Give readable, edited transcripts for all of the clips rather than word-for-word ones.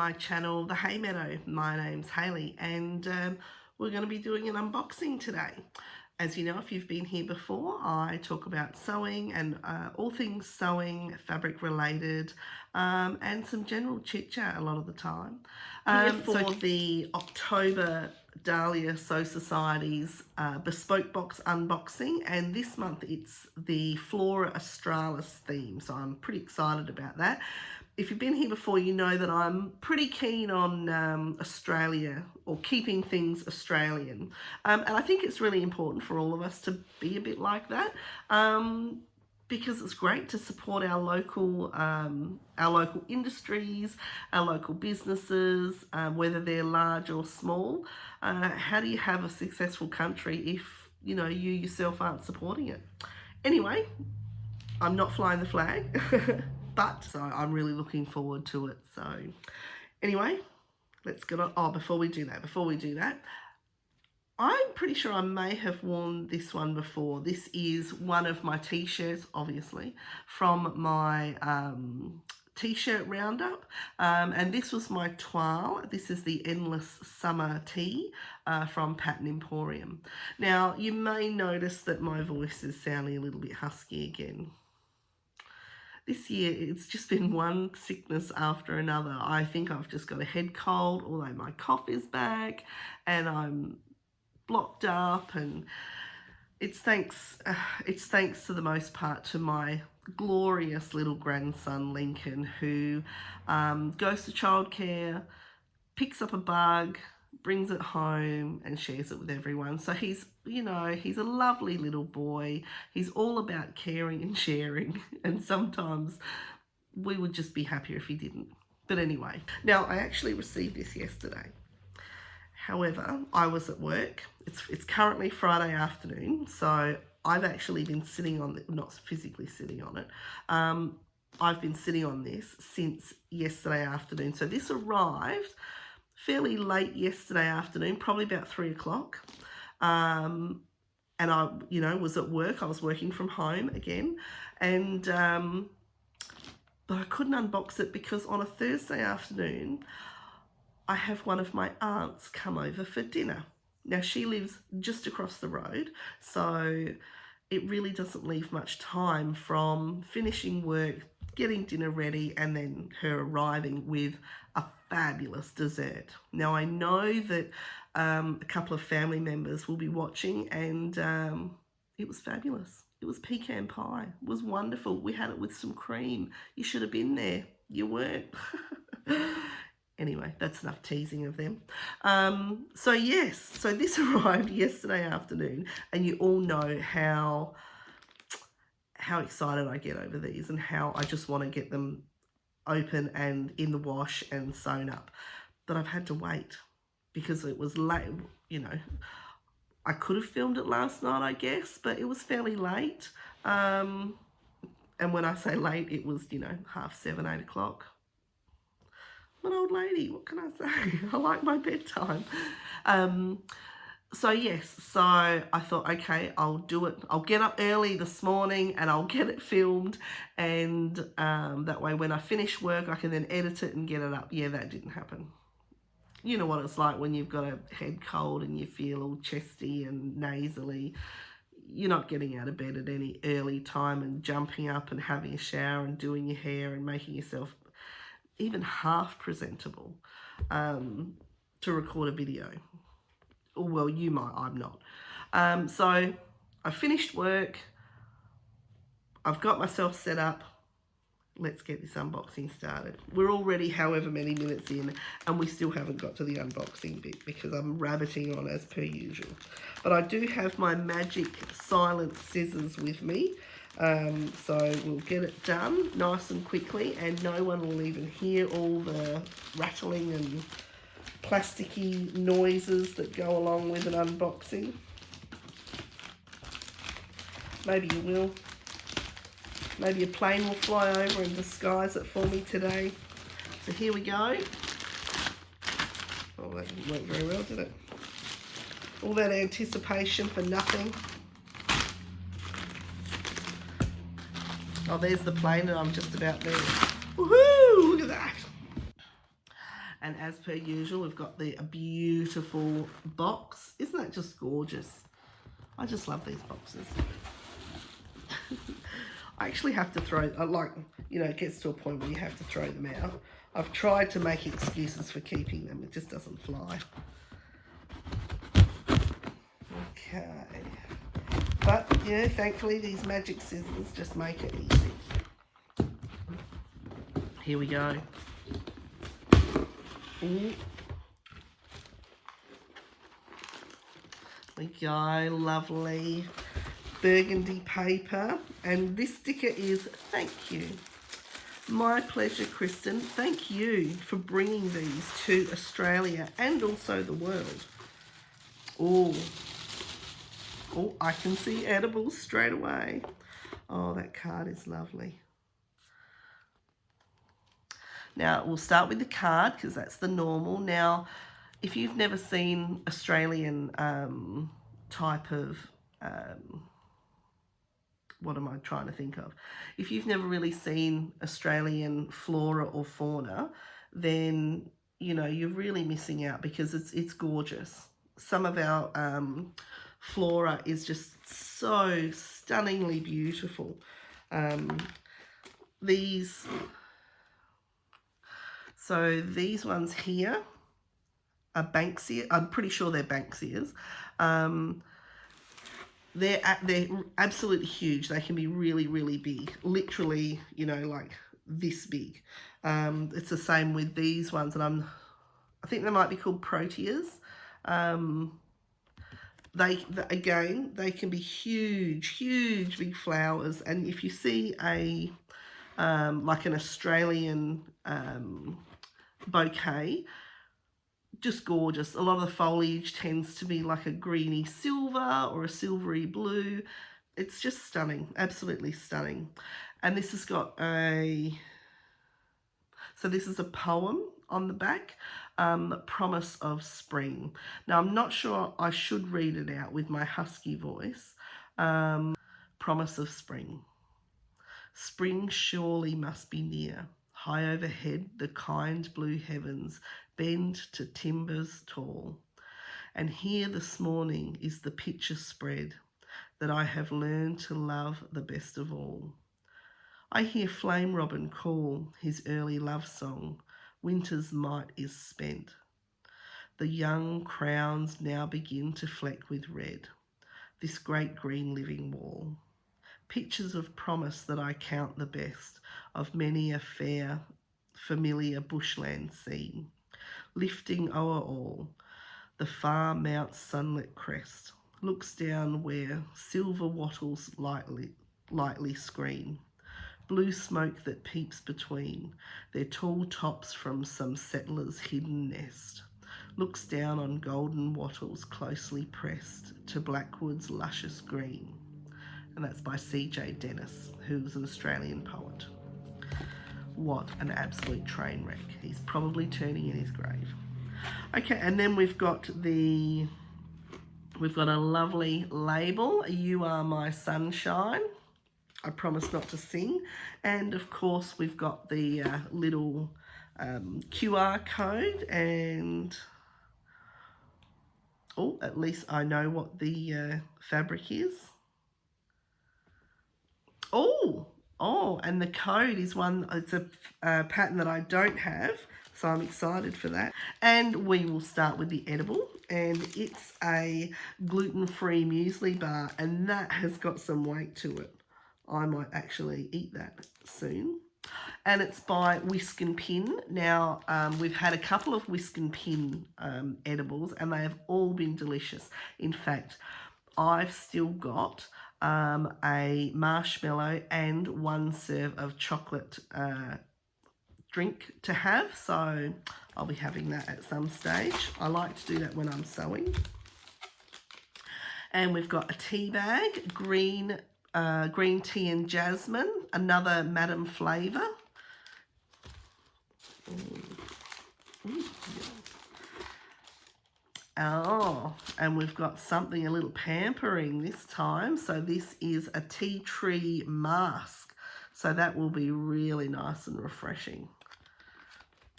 my channel, The Hay Meadow. My name's Hayley, and we're going to be doing an unboxing today. As you know, if you've been here before, I talk about sewing and all things sewing, fabric related, and some general chit chat a lot of the time. For the October Dahlia Sewciety's Bespoke box unboxing, and this month it's the Flora Australis theme, so I'm pretty excited about that. If you've been here before, you know that I'm pretty keen on Australia, or keeping things Australian. And I think it's really important for all of us to be a bit like that, because it's great to support our local industries, our local businesses, whether they're large or small. How do you have a successful country if, you know, you yourself aren't supporting it? Anyway, I'm not flying the flag. But so I'm really looking forward to it. So anyway, let's get on. Oh, before we do that, I'm pretty sure I may have worn this one before. This is one of my t-shirts, obviously, from my t-shirt roundup. And this was my toile. This is the Endless Summer Tee from Pattern Emporium. Now, you may notice that my voice is sounding a little bit husky again. This year, it's just been one sickness after another. I think I've just got a head cold, although my cough is back and I'm blocked up, and it's thanks to the most part to my glorious little grandson, Lincoln, who goes to childcare, picks up a bug, brings it home and shares it with everyone. So he's, you know, he's a lovely little boy. He's all about caring and sharing, and sometimes we would just be happier if he didn't. But anyway, now I actually received this yesterday. However, I was at work. It's currently Friday afternoon, so I've actually been sitting on it, not physically sitting on it. I've been sitting on this since yesterday afternoon. So this arrived fairly late yesterday afternoon, probably about 3 o'clock. And I, you know, was at work. I was working from home again. And, but I couldn't unbox it because on a Thursday afternoon, I have one of my aunts come over for dinner. Now, she lives just across the road, so it really doesn't leave much time from finishing work, getting dinner ready, and then her arriving with a fabulous dessert. Now, I know that a couple of family members will be watching, and it was fabulous. It was pecan pie. It was wonderful. We had it with some cream. You should have been there. You weren't. Anyway, that's enough teasing of them. So yes, so this arrived yesterday afternoon, and you all know how excited I get over these and how I just want to get them open and in the wash and sewn up. But I've had to wait because it was late. You know, I could have filmed it last night, I guess, but it was fairly late. And when I say late, it was, you know, 7:30, 8 o'clock. I'm an old lady, what can I say? I like my bedtime. So yes, so I thought, okay, I'll do it. I'll get up early this morning and I'll get it filmed, and that way when I finish work, I can then edit it and get it up. Yeah, that didn't happen. You know what it's like when you've got a head cold and you feel all chesty and nasally. You're not getting out of bed at any early time and jumping up and having a shower and doing your hair and making yourself even half presentable to record a video. Or, well, you might, I'm not. So I finished work. I've got myself set up. Let's get this unboxing started. We're already however many minutes in, and we still haven't got to the unboxing bit because I'm rabbiting on as per usual. But I do have my magic silent scissors with me. So we'll get it done nice and quickly, and no one will even hear all the rattling and plasticky noises that go along with an unboxing. Maybe you will. Maybe a plane will fly over and disguise it for me today. So here we go. Oh, that didn't work very well, did it? All that anticipation for nothing. Oh, there's the plane, and I'm just about there. Woohoo! Look at that. And as per usual, we've got a beautiful box. Isn't that just gorgeous? I just love these boxes. I actually have to throw, it gets to a point where you have to throw them out. I've tried to make excuses for keeping them. It just doesn't fly. Okay. But, thankfully these magic scissors just make it easy. Here we go. Ooh. There we go, lovely burgundy paper. And this sticker is thank you. My pleasure, Kristen. Thank you for bringing these to Australia and also the world. Oh, I can see edibles straight away. Oh, that card is lovely. Now, we'll start with the card because that's the normal. Now, if you've never seen Australian type of... what am I trying to think of? If you've never really seen Australian flora or fauna, then, you're really missing out because it's gorgeous. Some of our flora is just so stunningly beautiful. These ones here are Banksia. I'm pretty sure they're Banksias. They're absolutely huge. They can be really, really big. Literally, like this big. It's the same with these ones, and I think they might be called Proteas. They can be huge, big flowers. And if you see like an Australian bouquet, just gorgeous. A lot of the foliage tends to be like a greeny silver or a silvery blue. It's just stunning, absolutely stunning. And this has got this is a poem on the back, Promise of Spring. Now, I'm not sure I should read it out with my husky voice. Promise of Spring. Spring surely must be near. High overhead, the kind blue heavens bend to timbers tall. And here this morning is the picture spread that I have learned to love the best of all. I hear flame robin call his early love song. Winter's might is spent. The young crowns now begin to fleck with red this great green living wall. Pictures of promise that I count the best of many a fair, familiar bushland scene. Lifting o'er all, the far Mount's sunlit crest looks down where silver wattles lightly screen. Blue smoke that peeps between their tall tops from some settler's hidden nest looks down on golden wattles closely pressed to Blackwood's luscious green. And that's by C.J. Dennis, who's an Australian poet. What an absolute train wreck. He's probably turning in his grave. Okay, and then we've got a lovely label, You Are My Sunshine. I promise not to sing. And of course, we've got the little QR code, and at least I know what the fabric is. And the code is it's a pattern that I don't have, so I'm excited for that. And we will start with the edible, and it's a gluten-free muesli bar, and that has got some weight to it. I might actually eat that soon. And it's by Whisk and Pin. Now, we've had a couple of Whisk and Pin edibles, and they have all been delicious. In fact, I've still got a marshmallow and one serve of chocolate drink to have, so I'll be having that at some stage. I like to do that when I'm sewing. And we've got a tea bag, green tea and jasmine, another Madam flavour. And we've got something a little pampering this time. So this is a tea tree mask. So that will be really nice and refreshing.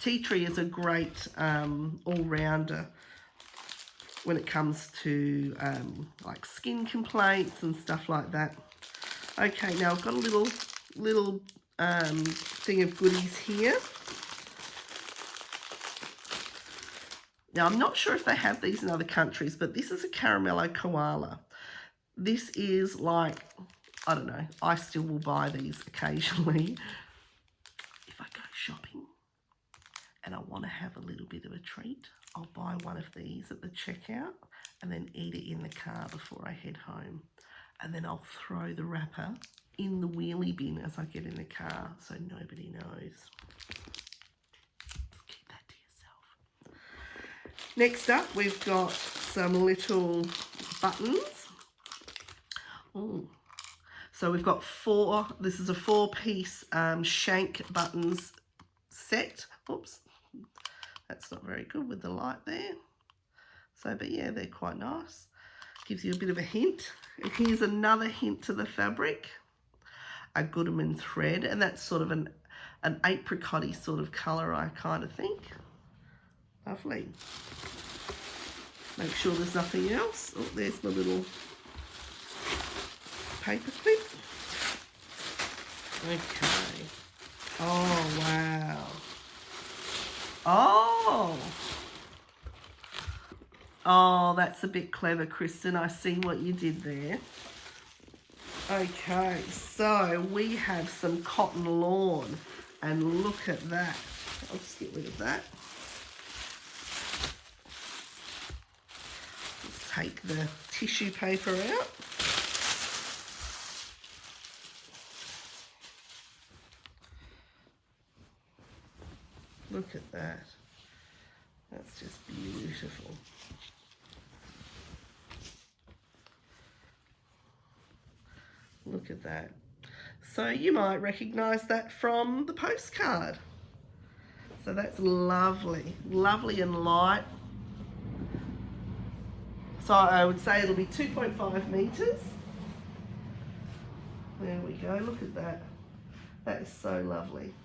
tea tree is a great all-rounder when it comes to like skin complaints and stuff like that. Okay, now I've got a little thing of goodies here. Now I'm not sure if they have these in other countries, but this is a caramello koala. This is like, I don't know, I still will buy these occasionally if I go shopping and I want to have a little bit of a treat. I'll buy one of these at the checkout and then eat it in the car before I head home. And then I'll throw the wrapper in the wheelie bin as I get in the car so nobody knows. Just keep that to yourself. Next up, we've got some little buttons. Ooh. So we've got this is a 4-piece shank buttons set. Oops. That's not very good with the light there. So, but yeah, they're quite nice. Gives you a bit of a hint. And here's another hint to the fabric. A Goodman thread, and that's sort of an apricot-y sort of colour, I kind of think. Lovely. Make sure there's nothing else. Oh, there's my little paper clip. Okay. Oh, wow. Oh, that's a bit clever, Kristen. I see what you did there. Okay, so we have some cotton lawn, and look at that. I'll just get rid of that. Let's take the tissue paper out. Look at that. That's just beautiful. Look at that. So you might recognise that from the postcard. So that's lovely. Lovely and light. So I would say it'll be 2.5 metres. There we go. Look at that. That is so lovely.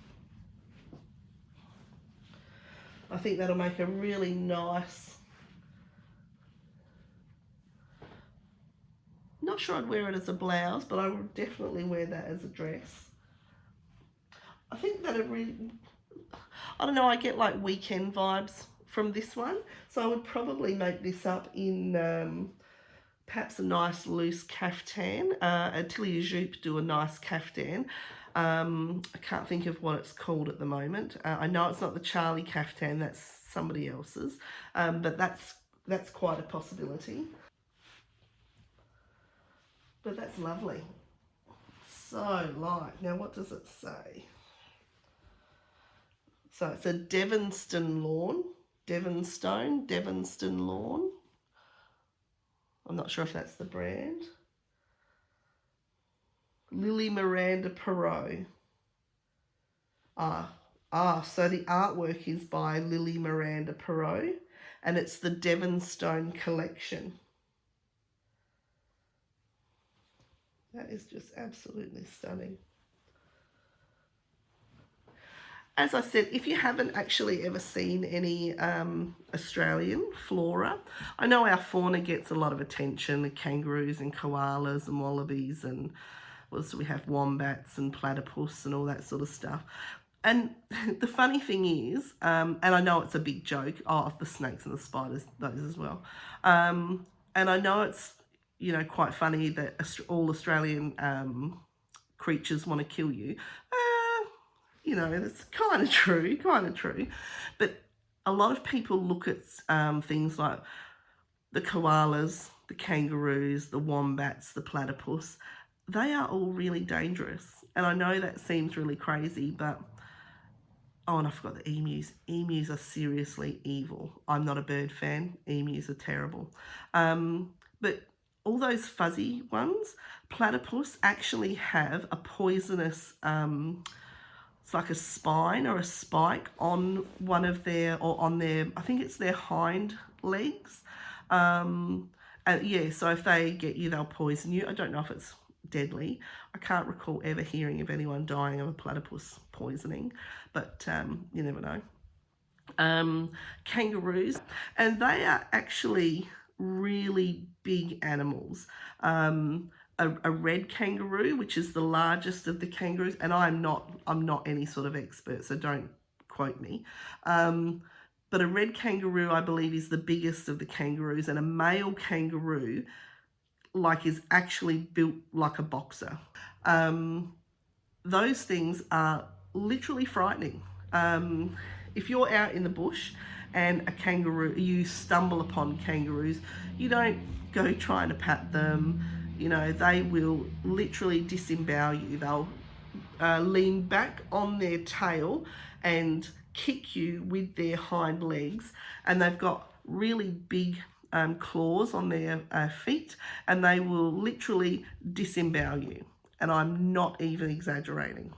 I think that'll make a really nice... Not sure I'd wear it as a blouse, but I would definitely wear that as a dress. I think that it really... I don't know, I get like weekend vibes from this one. So I would probably make this up in perhaps a nice loose caftan. Atelier Jupe do a nice caftan. I can't think of what it's called at the moment. I know it's not the Charlie caftan, that's somebody else's, but that's quite a possibility. But that's lovely. So light. Now what does it say? So it's a Devonston lawn. Devonston lawn. I'm not sure if that's the brand. Lily Miranda Perot. So the artwork is by Lily Miranda Perot, and it's the Devonstone collection. That is just absolutely stunning. As I said, if you haven't actually ever seen any Australian flora, I know our fauna gets a lot of attention, the kangaroos and koalas and wallabies, and also we have wombats and platypus and all that sort of stuff. And the funny thing is, and I know it's a big joke, the snakes and the spiders, those as well. And I know it's, you know, quite funny that all Australian creatures want to kill you. You know, it's kind of true. But a lot of people look at things like the koalas, the kangaroos, the wombats, the platypus. They are all really dangerous. And I know that seems really crazy, but... Oh, and I forgot the emus. Emus are seriously evil. I'm not a bird fan. Emus are terrible. But all those fuzzy ones, platypus actually have a poisonous... it's like a spine or a spike on one of their, or on their, I think it's their hind legs. And yeah, so if they get you, they'll poison you. I don't know if it's deadly. I can't recall ever hearing of anyone dying of a platypus poisoning, but you never know. kangaroos, and they are actually really big animals. A red kangaroo, which is the largest of the kangaroos, and I'm not any sort of expert, so don't quote me. But a red kangaroo, I believe, is the biggest of the kangaroos, and a male kangaroo, like, is actually built like a boxer. Those things are literally frightening. If you're out in the bush and a kangaroo, you stumble upon kangaroos, you don't go trying to pat them. You know, they will literally disembowel you. They'll lean back on their tail and kick you with their hind legs, and they've got really big claws on their feet, and they will literally disembowel you. And I'm not even exaggerating.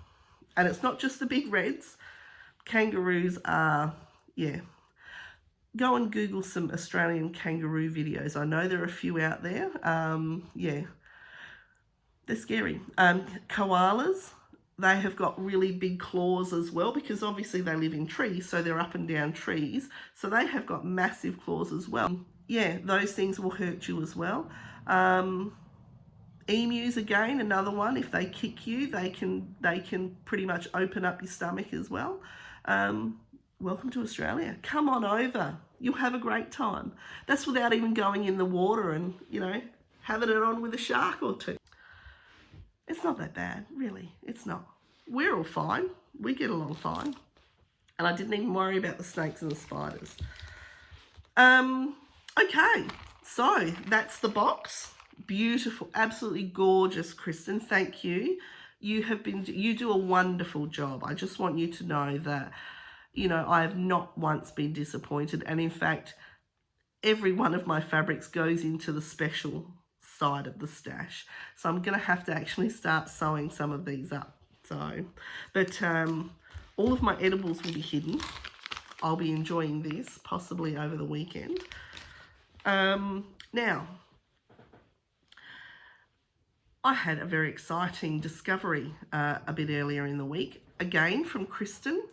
And it's not just the big reds. Kangaroos are, yeah. Go and Google some Australian kangaroo videos. I know there are a few out there. Yeah, they're scary. Koalas, they have got really big claws as well, because obviously they live in trees, so they're up and down trees. So they have got massive claws as well. Yeah, those things will hurt you as well. Emus, again, another one. If they kick you, they can pretty much open up your stomach as well. Welcome to Australia. Come on over. You'll have a great time. That's without even going in the water and, you know, having it on with a shark or two. It's not that bad, really. It's not. We're all fine. We get along fine. And I didn't even worry about the snakes and the spiders. Okay, so that's the box. Beautiful, absolutely gorgeous, Kristen. Thank you. You do a wonderful job. I just want you to know that, you know, I have not once been disappointed. And in fact, every one of my fabrics goes into the special side of the stash. So I'm going to have to actually start sewing some of these up. So, but all of my edibles will be hidden. I'll be enjoying this possibly over the weekend. Now, I had a very exciting discovery a bit earlier in the week, again from Kristen.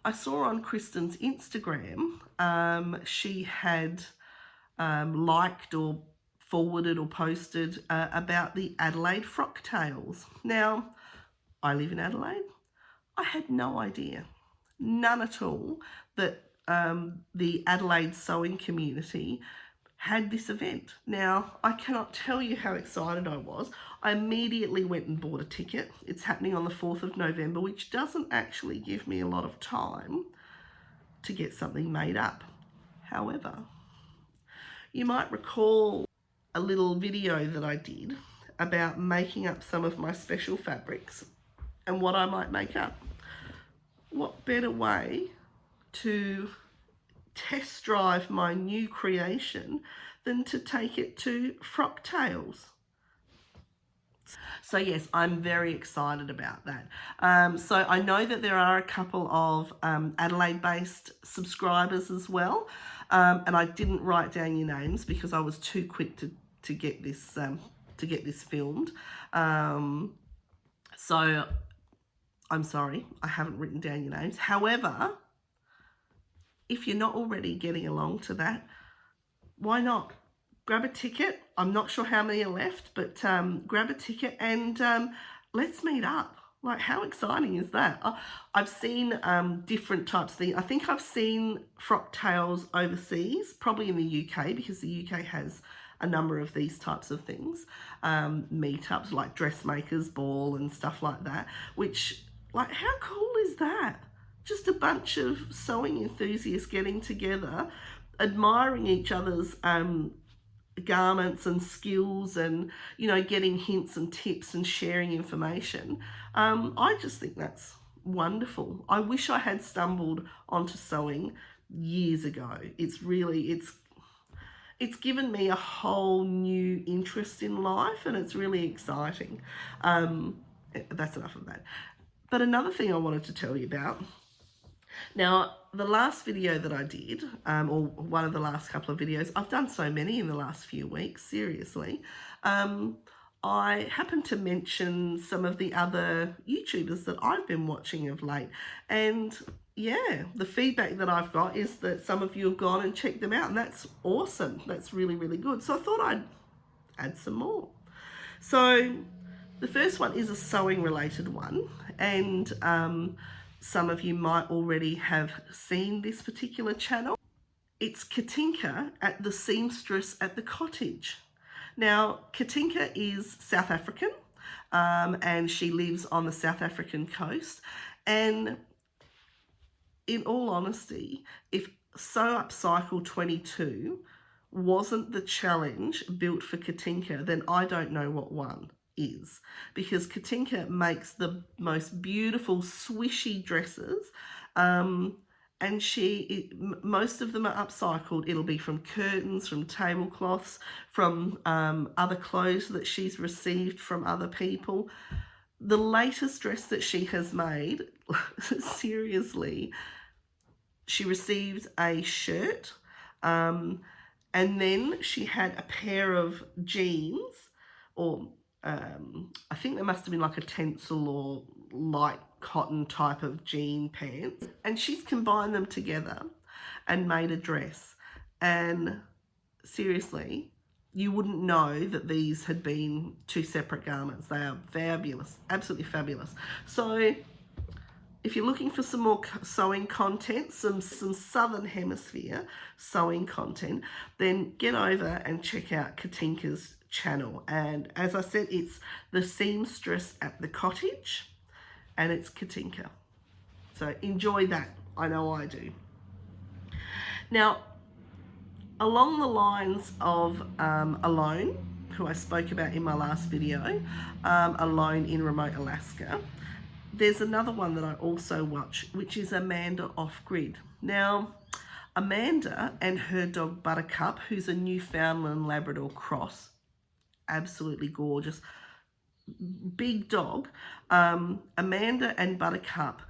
I saw on Kristen's Instagram, she had liked or forwarded or posted about the Adelaide frock tails. Now, I live in Adelaide. I had no idea, none at all, that the Adelaide sewing community had this event. Now, I cannot tell you how excited I was. I immediately went and bought a ticket. It's happening on the 4th of November, which doesn't actually give me a lot of time to get something made up. However, you might recall a little video that I did about making up some of my special fabrics and what I might make up. What better way to test drive my new creation than to take it to frock tails? So yes, I'm very excited about that. So I know that there are a couple of Adelaide-based subscribers as well, and I didn't write down your names because I was too quick to get this filmed. So I'm sorry, I haven't written down your names. However, if you're not already getting along to that, why not? Grab a ticket. I'm not sure how many are left, but grab a ticket and let's meet up. Like, how exciting is that? I've seen different types of things. I think I've seen frock tails overseas, probably in the UK, because the UK has a number of these types of things. Meetups like Dressmakers Ball and stuff like that, which, like, how cool is that? Just a bunch of sewing enthusiasts getting together, admiring each other's garments and skills, and, you know, getting hints and tips and sharing information. I just think that's wonderful. I wish I had stumbled onto sewing years ago. It's given me a whole new interest in life, and it's really exciting. That's enough of that. But another thing I wanted to tell you about. Now, the last video that I did, or one of the last couple of videos, I've done so many in the last few weeks, seriously. I happened to mention some of the other YouTubers that I've been watching of late, and yeah, the feedback that I've got is that some of you have gone and checked them out, and that's awesome. That's really, really good. So I thought I'd add some more. So the first one is a sewing related one, and some of you might already have seen this particular channel. It's Katinka at the Seamstress at the Cottage. Now, Katinka is South African, and she lives on the South African coast. And in all honesty, if Sew Up Cycle 22 wasn't the challenge built for Katinka, then I don't know what one is, because Katinka makes the most beautiful swishy dresses, and most of them are upcycled. It'll be from curtains, from tablecloths, from other clothes that she's received from other people. The latest dress that she has made, seriously, she received a shirt, and then she had a pair of jeans, or I think there must have been like a tencel or light cotton type of jean pants, and she's combined them together and made a dress. And seriously, you wouldn't know that these had been two separate garments. They are fabulous, absolutely fabulous. So if you're looking for some more sewing content, some Southern Hemisphere sewing content, then get over and check out Katinka's channel. And as I said, it's the Seamstress at the Cottage, and it's Katinka. So enjoy that. I know I do. Now, along the lines of Alone, who I spoke about in my last video, Alone in Remote Alaska, there's another one that I also watch, which is Amanda Off Grid. Now, Amanda and her dog Buttercup, who's a Newfoundland Labrador cross, absolutely gorgeous, big dog. Amanda and Buttercup,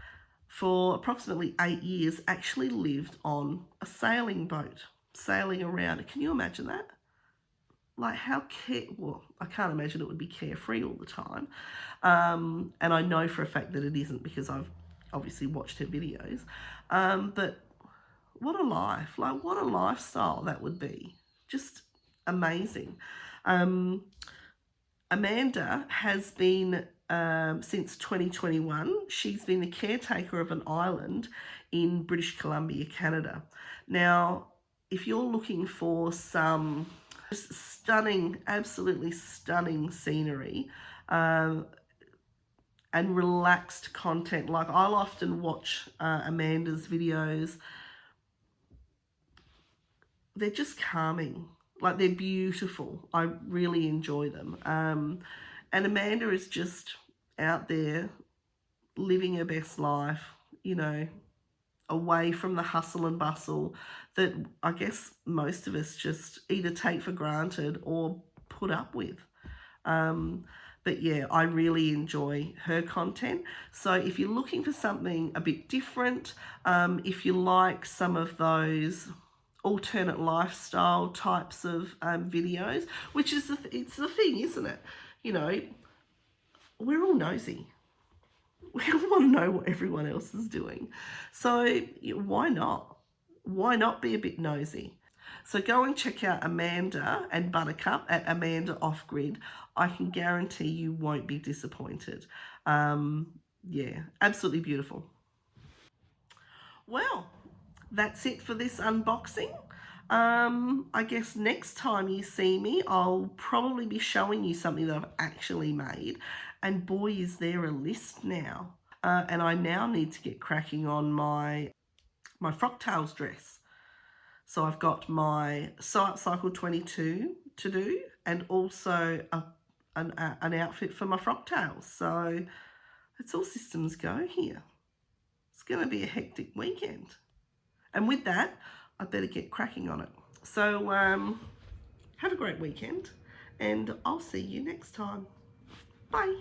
for approximately 8 years, actually lived on a sailing boat, sailing around. Can you imagine that? Like well, I can't imagine it would be carefree all the time. And I know for a fact that it isn't, because I've obviously watched her videos. But what a life, like what a lifestyle that would be. Just amazing. Amanda has been, since 2021, she's been the caretaker of an island in British Columbia, Canada. Now, if you're looking for some stunning, absolutely stunning scenery, and relaxed content, like I'll often watch Amanda's videos, they're just calming. Like, they're beautiful. I really enjoy them. And Amanda is just out there living her best life, you know, away from the hustle and bustle that I guess most of us just either take for granted or put up with. But yeah, I really enjoy her content. So if you're looking for something a bit different, if you like some of those alternate lifestyle types of videos, which is it's the thing, isn't it? You know, we're all nosy. We all want to know what everyone else is doing. So why not? Why not be a bit nosy? So go and check out Amanda and Buttercup at Amanda Off Grid. I can guarantee you won't be disappointed. Yeah, absolutely beautiful. Well, that's it for this unboxing. I guess next time you see me, I'll probably be showing you something that I've actually made. And boy, is there a list now. And I now need to get cracking on my frock tails dress. So I've got my Sew Up Cycle 22 to do, and also an outfit for my frock tails. So it's all systems go here. It's going to be a hectic weekend. And with that, I better get cracking on it. So have a great weekend, and I'll see you next time. Bye.